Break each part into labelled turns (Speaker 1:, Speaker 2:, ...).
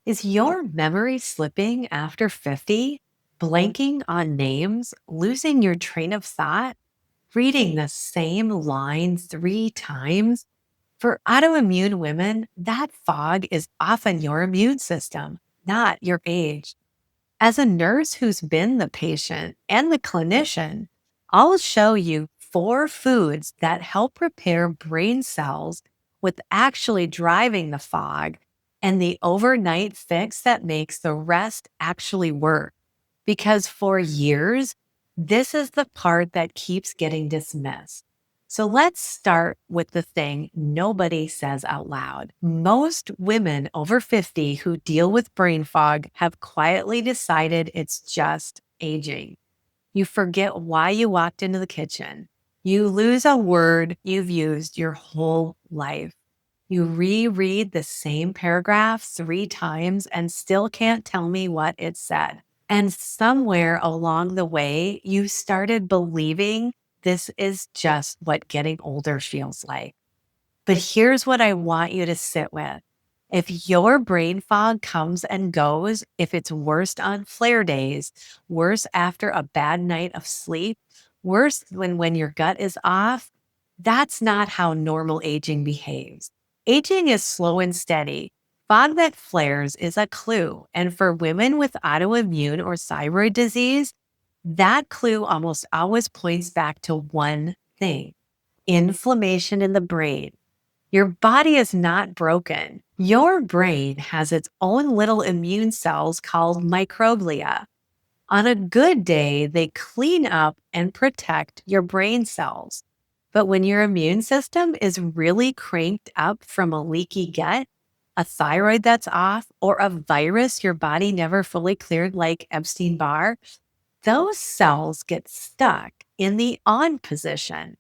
Speaker 1: Is your memory slipping after 50? Blanking on names? Losing your train of thought? Reading the same line 3 times? For autoimmune women, that fog is often your immune system, not your age. As a nurse who's been the patient and the clinician, I'll show you 4 foods that help repair brain cells with actually driving the fog and the overnight fix that makes the rest actually work. Because for years, this is the part that keeps getting dismissed. So let's start with the thing nobody says out loud. Most women over 50 who deal with brain fog have quietly decided it's just aging. You forget why you walked into the kitchen. You lose a word you've used your whole life. You reread the same paragraph 3 times and still can't tell me what it said. And somewhere along the way, you started believing this is just what getting older feels like. But here's what I want you to sit with. If your brain fog comes and goes, if it's worst on flare days, worse after a bad night of sleep, worse when your gut is off, that's not how normal aging behaves. Aging is slow and steady. Fog that flares is a clue. And for women with autoimmune or thyroid disease, that clue almost always points back to one thing: inflammation in the brain. Your body is not broken. Your brain has its own little immune cells called microglia. On a good day, they clean up and protect your brain cells. But when your immune system is really cranked up from a leaky gut, a thyroid that's off, or a virus your body never fully cleared, like Epstein-Barr, those cells get stuck in the on position.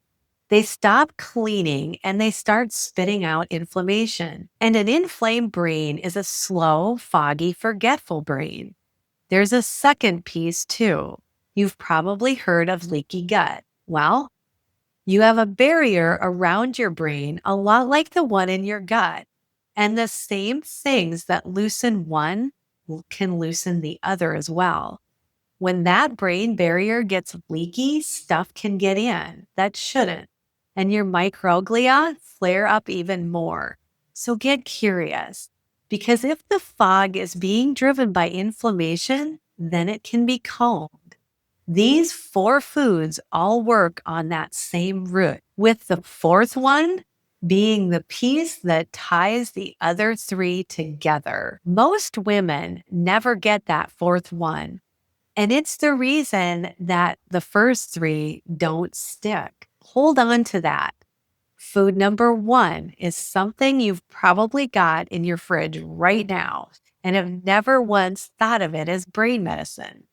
Speaker 1: They stop cleaning and they start spitting out inflammation. And an inflamed brain is a slow, foggy, forgetful brain. There's a second piece too. You've probably heard of leaky gut. Well, you have a barrier around your brain, a lot like the one in your gut. And the same things that loosen one can loosen the other as well. When that brain barrier gets leaky, stuff can get in that shouldn't, and your microglia flare up even more. So get curious, because if the fog is being driven by inflammation, then it can be calmed. These 4 foods all work on that same root, with the fourth one being the piece that ties the other 3 together. Most women never get that fourth one. And it's the reason that the first 3 don't stick. Hold on to that. Food number 1 is something you've probably got in your fridge right now and have never once thought of it as brain medicine.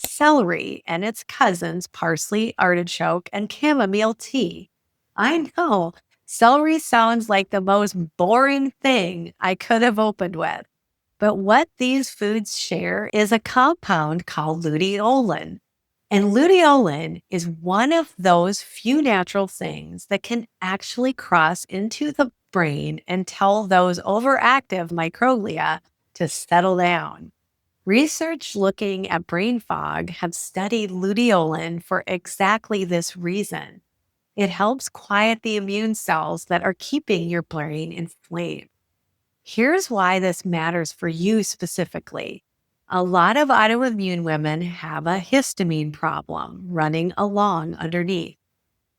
Speaker 1: Celery and its cousins, parsley, artichoke, and chamomile tea. I know, celery sounds like the most boring thing I could have opened with. But what these foods share is a compound called luteolin. And luteolin is one of those few natural things that can actually cross into the brain and tell those overactive microglia to settle down. Research looking at brain fog have studied luteolin for exactly this reason. It helps quiet the immune cells that are keeping your brain inflamed. Here's why this matters for you specifically. A lot of autoimmune women have a histamine problem running along underneath.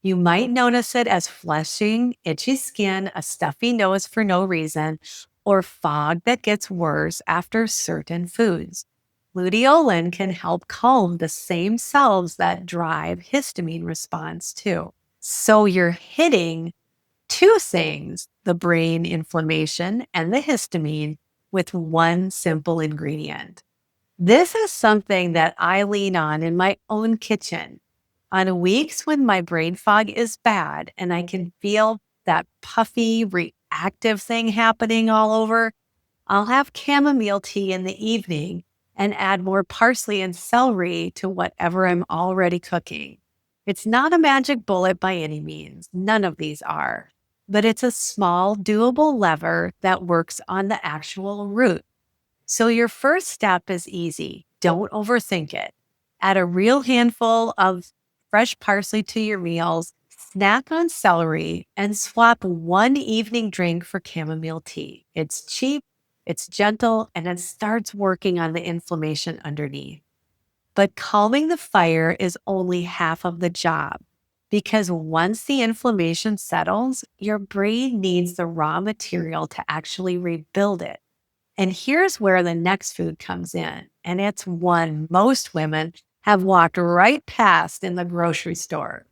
Speaker 1: You might notice it as flushing, itchy skin, a stuffy nose for no reason, or fog that gets worse after certain foods. Luteolin can help calm the same cells that drive histamine response too. So you're hitting 2 things: the brain inflammation and the histamine, with one simple ingredient. This is something that I lean on in my own kitchen. On weeks when my brain fog is bad and I can feel that puffy, reactive thing happening all over, I'll have chamomile tea in the evening and add more parsley and celery to whatever I'm already cooking. It's not a magic bullet by any means. None of these are. But it's a small, doable lever that works on the actual root. So, your first step is easy. Don't overthink it. Add a real handful of fresh parsley to your meals, snack on celery, and swap one evening drink for chamomile tea. It's cheap, it's gentle, and it starts working on the inflammation underneath. But calming the fire is only half of the job because once the inflammation settles, your brain needs the raw material to actually rebuild it. And here's where the next food comes in. And it's one most women have walked right past in the grocery store.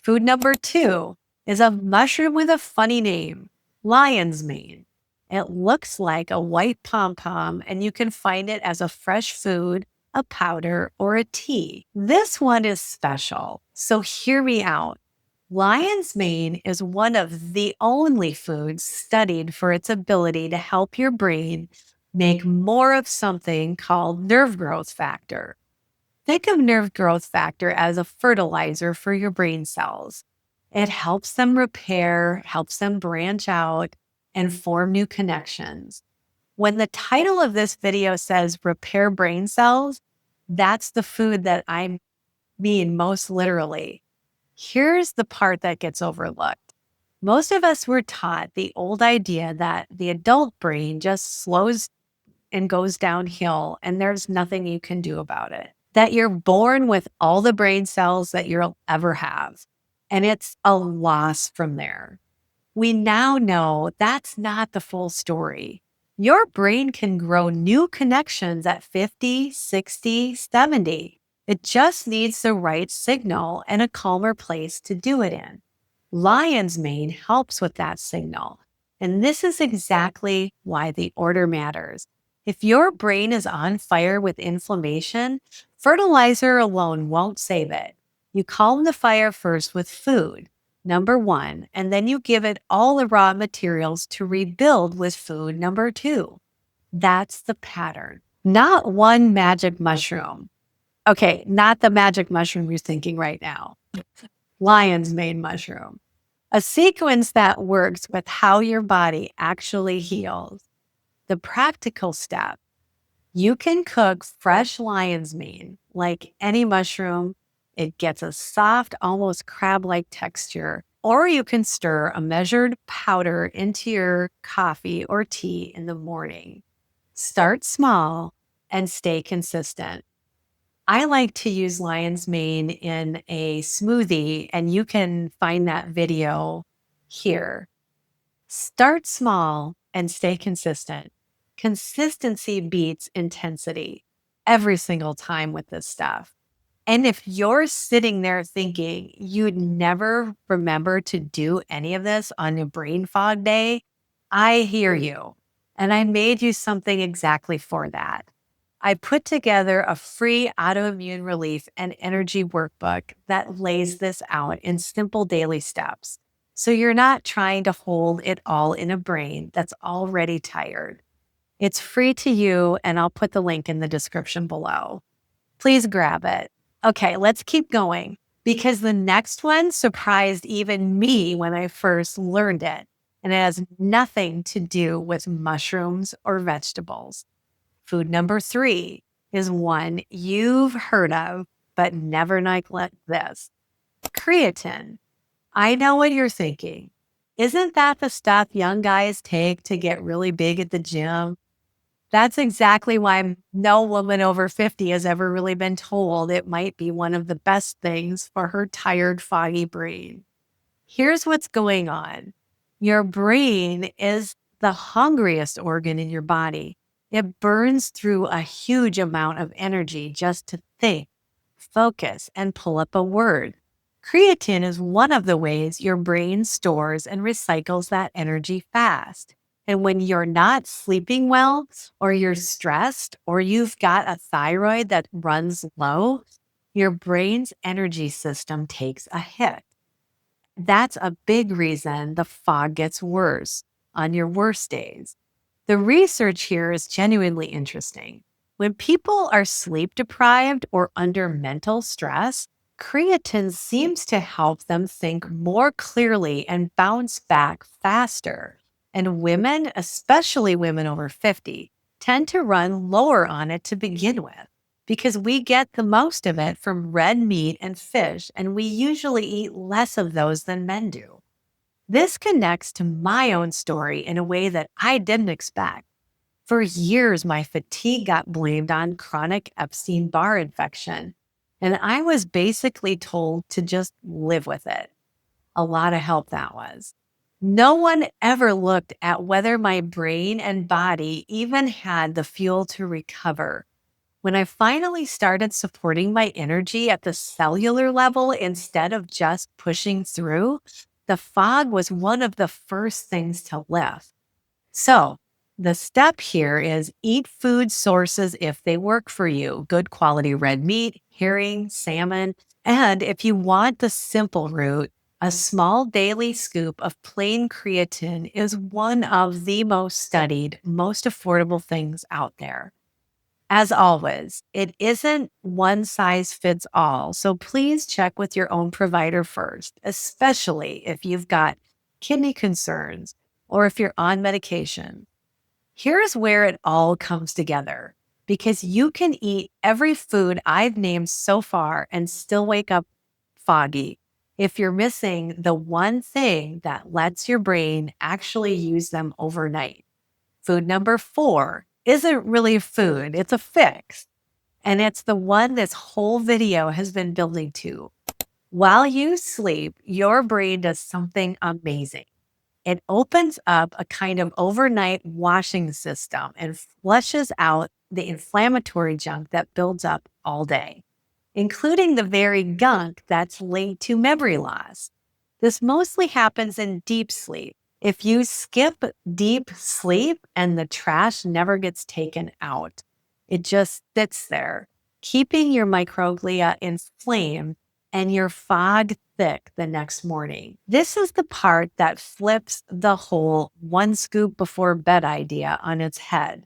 Speaker 1: Food number two is a mushroom with a funny name, lion's mane. It looks like a white pom pom, and you can find it as a fresh food, a powder, or a tea. This one is special. So hear me out. Lion's mane is one of the only foods studied for its ability to help your brain make more of something called nerve growth factor. Think of nerve growth factor as a fertilizer for your brain cells. It helps them repair, helps them branch out, and form new connections. When the title of this video says repair brain cells, that's the food that I mean most literally. Here's the part that gets overlooked. Most of us were taught the old idea that the adult brain just slows and goes downhill and there's nothing you can do about it. That you're born with all the brain cells that you'll ever have. And it's a loss from there. We now know that's not the full story. Your brain can grow new connections at 50, 60, 70. It just needs the right signal and a calmer place to do it in. Lion's mane helps with that signal. And this is exactly why the order matters. If your brain is on fire with inflammation, fertilizer alone won't save it. You calm the fire first with food, number one, and then you give it all the raw materials to rebuild with food, number two. That's the pattern. Not one magic mushroom. Okay, not the magic mushroom you're thinking right now. Lion's mane mushroom. A sequence that works with how your body actually heals. The practical step: you can cook fresh lion's mane like any mushroom. It gets a soft, almost crab-like texture. Or you can stir a measured powder into your coffee or tea in the morning. Start small and stay consistent. I like to use lion's mane in a smoothie, and you can find that video here. Start small and stay consistent. Consistency beats intensity every single time with this stuff. And if you're sitting there thinking you'd never remember to do any of this on a brain fog day, I hear you. And I made you something exactly for that. I put together a free autoimmune relief and energy workbook that lays this out in simple daily steps. So you're not trying to hold it all in a brain that's already tired. It's free to you, and I'll put the link in the description below. Please grab it. Okay, let's keep going because the next one surprised even me when I first learned it, and it has nothing to do with mushrooms or vegetables. Food number three is one you've heard of, but never neglect this: creatine. I know what you're thinking. Isn't that the stuff young guys take to get really big at the gym? That's exactly why no woman over 50 has ever really been told it might be one of the best things for her tired, foggy brain. Here's what's going on. Your brain is the hungriest organ in your body. It burns through a huge amount of energy just to think, focus, and pull up a word. Creatine is one of the ways your brain stores and recycles that energy fast. And when you're not sleeping well, or you're stressed, or you've got a thyroid that runs low, your brain's energy system takes a hit. That's a big reason the fog gets worse on your worst days. The research here is genuinely interesting. When people are sleep deprived or under mental stress, creatine seems to help them think more clearly and bounce back faster. And women, especially women over 50, tend to run lower on it to begin with because we get the most of it from red meat and fish, and we usually eat less of those than men do. This connects to my own story in a way that I didn't expect. For years, my fatigue got blamed on chronic Epstein-Barr infection, and I was basically told to just live with it. A lot of help that was. No one ever looked at whether my brain and body even had the fuel to recover. When I finally started supporting my energy at the cellular level instead of just pushing through, the fog was one of the first things to lift. So, the step here is eat food sources if they work for you. Good quality red meat, herring, salmon, and if you want the simple route, a small daily scoop of plain creatine is one of the most studied, most affordable things out there. As always, it isn't one size fits all, so please check with your own provider first, especially if you've got kidney concerns or if you're on medication. Here's where it all comes together because you can eat every food I've named so far and still wake up foggy if you're missing the one thing that lets your brain actually use them overnight. Food number 4 isn't really food, it's a fix. And it's the one this whole video has been building to. While you sleep, your brain does something amazing. It opens up a kind of overnight washing system and flushes out the inflammatory junk that builds up all day, including the very gunk that's linked to memory loss. This mostly happens in deep sleep. If you skip deep sleep and the trash never gets taken out, it just sits there, keeping your microglia inflamed and your fog thick the next morning. This is the part that flips the whole one scoop before bed idea on its head.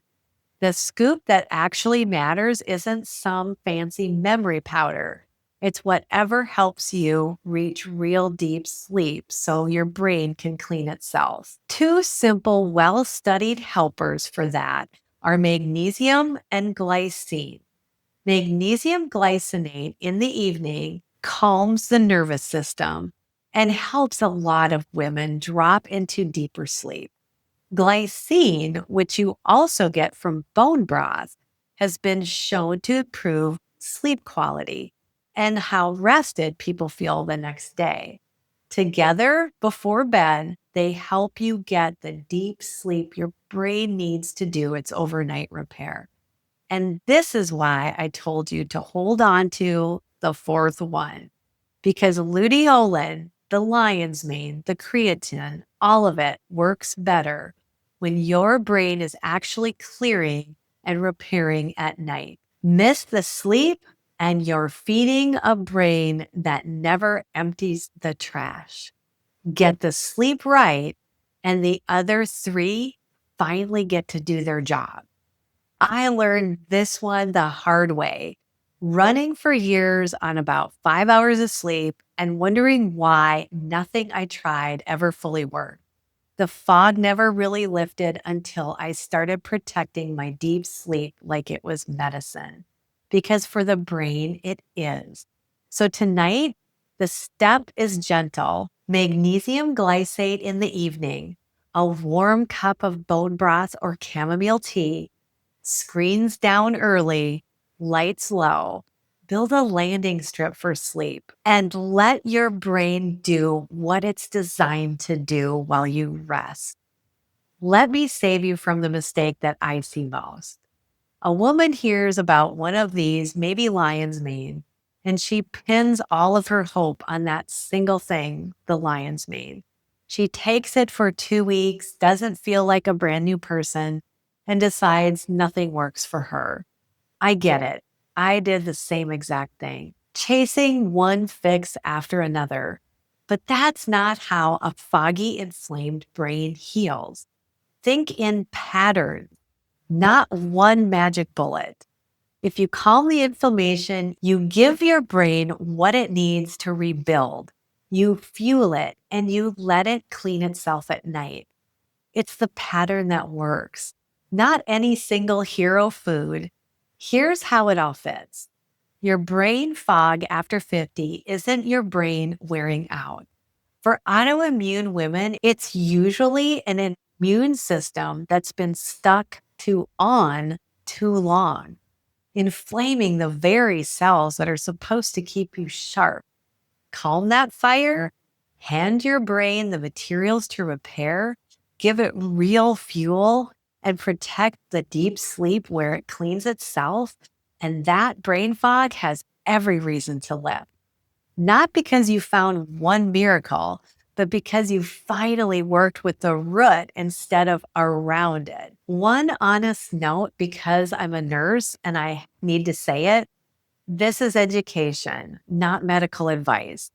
Speaker 1: The scoop that actually matters isn't some fancy memory powder. It's whatever helps you reach real deep sleep so your brain can clean itself. Two simple, well-studied helpers for that are magnesium and glycine. Magnesium glycinate in the evening calms the nervous system and helps a lot of women drop into deeper sleep. Glycine, which you also get from bone broth, has been shown to improve sleep quality and how rested people feel the next day. Together, before bed, they help you get the deep sleep your brain needs to do its overnight repair. And this is why I told you to hold on to the fourth one, because luteolin, the lion's mane, the creatine, all of it works better when your brain is actually clearing and repairing at night. Miss the sleep and you're feeding a brain that never empties the trash. Get the sleep right, and the other 3 finally get to do their job. I learned this one the hard way, running for years on about 5 hours of sleep and wondering why nothing I tried ever fully worked. The fog never really lifted until I started protecting my deep sleep like it was medicine, because for the brain, it is. So tonight, the step is gentle. Magnesium glycate in the evening, a warm cup of bone broth or chamomile tea, screens down early, lights low, build a landing strip for sleep, and let your brain do what it's designed to do while you rest. Let me save you from the mistake that I see most. A woman hears about one of these, maybe lion's mane, and she pins all of her hope on that single thing, the lion's mane. She takes it for 2 weeks, doesn't feel like a brand new person, and decides nothing works for her. I get it. I did the same exact thing, chasing one fix after another. But that's not how a foggy, inflamed brain heals. Think in patterns, not one magic bullet. If you calm the inflammation, you give your brain what it needs to rebuild. You fuel it and you let it clean itself at night. It's the pattern that works. Not any single hero food. Here's how it all fits. Your brain fog after 50 isn't your brain wearing out. For autoimmune women, it's usually an immune system that's been stuck to on too long, inflaming the very cells that are supposed to keep you sharp. Calm that fire, hand your brain the materials to repair, give it real fuel, and protect the deep sleep where it cleans itself. And that brain fog has every reason to lift. Not because you found one miracle, but because you finally worked with the root instead of around it. One honest note, because I'm a nurse and I need to say it, this is education, not medical advice.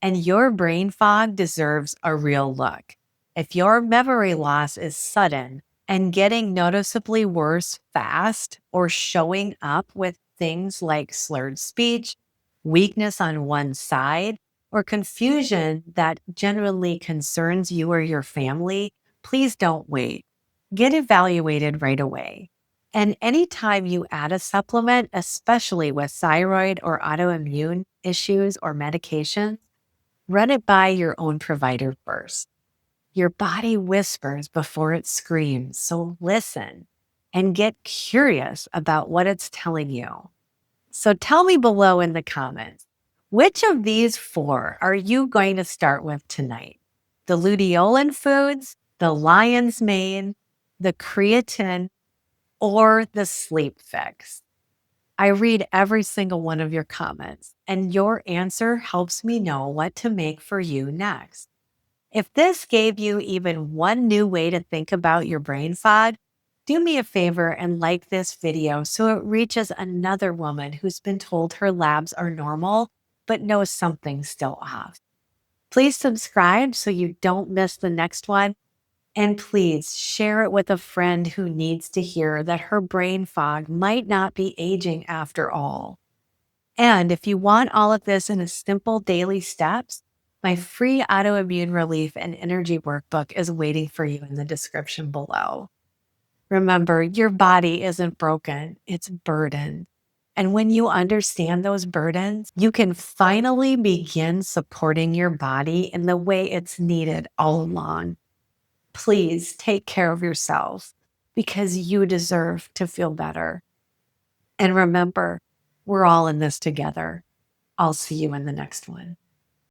Speaker 1: And your brain fog deserves a real look. If your memory loss is sudden and getting noticeably worse fast, or showing up with things like slurred speech, weakness on one side, or confusion that genuinely concerns you or your family, please don't wait. Get evaluated right away. And anytime you add a supplement, especially with thyroid or autoimmune issues or medications, run it by your own provider first. Your body whispers before it screams, so listen and get curious about what it's telling you. So tell me below in the comments, which of these four are you going to start with tonight? The luteolin foods, the lion's mane, the creatine, or the sleep fix? I read every single one of your comments, and your answer helps me know what to make for you next. If this gave you even one new way to think about your brain fog, do me a favor and like this video so it reaches another woman who's been told her labs are normal but knows something's still off. Please subscribe so you don't miss the next one. And please share it with a friend who needs to hear that her brain fog might not be aging after all. And if you want all of this in a simple daily steps, my free autoimmune relief and energy workbook is waiting for you in the description below. Remember, your body isn't broken, it's burdened. And when you understand those burdens, you can finally begin supporting your body in the way it's needed all along. Please take care of yourself because you deserve to feel better. And remember, we're all in this together. I'll see you in the next one.